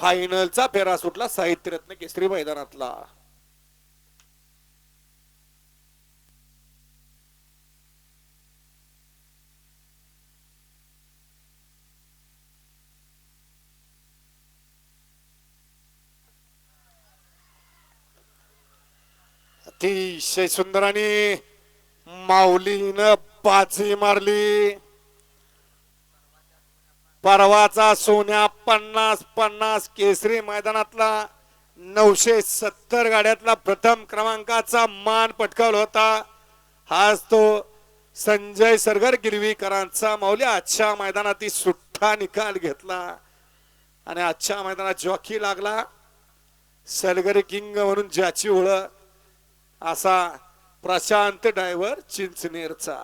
फायनलचा फेरा सुटला साहित्यरत्न केसरी मैदानातला. अतिशय सुंदर आणि माऊलीनं बाजी मारली. परवाचा सोन्या 50-50 केसरी मैदानातला 970 गाड्यातला प्रथम क्रमांकाचा मान पटकावला होता. हाच तो संजय सरगर गिरवीकरांचा माऊली आजच्या मैदानात सुट्टा निकाल घेतला आणि आजच्या मैदानात जॉकी लागला. सरगर किंग म्हणून ज्याची ओळख असा प्रशांत ड्रायव्हर चिंचनेरचा.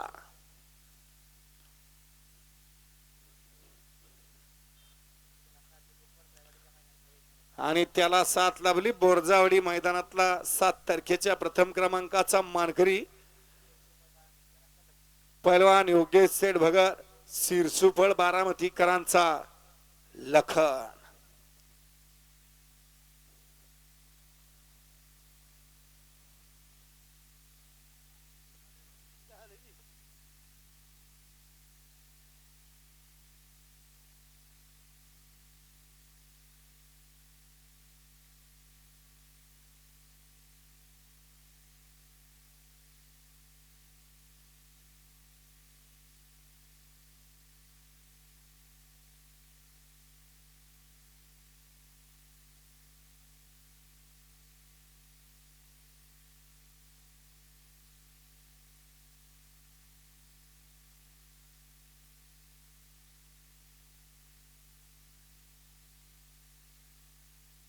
आणि त्याला साथ लाभली बोरजावडी मैदानातला 7 तारखेच्या प्रथम क्रमांकाचा मानकरी पैलवान योगेश सेठ भगर सिरसुफळ बारामतीकरांचा लखन.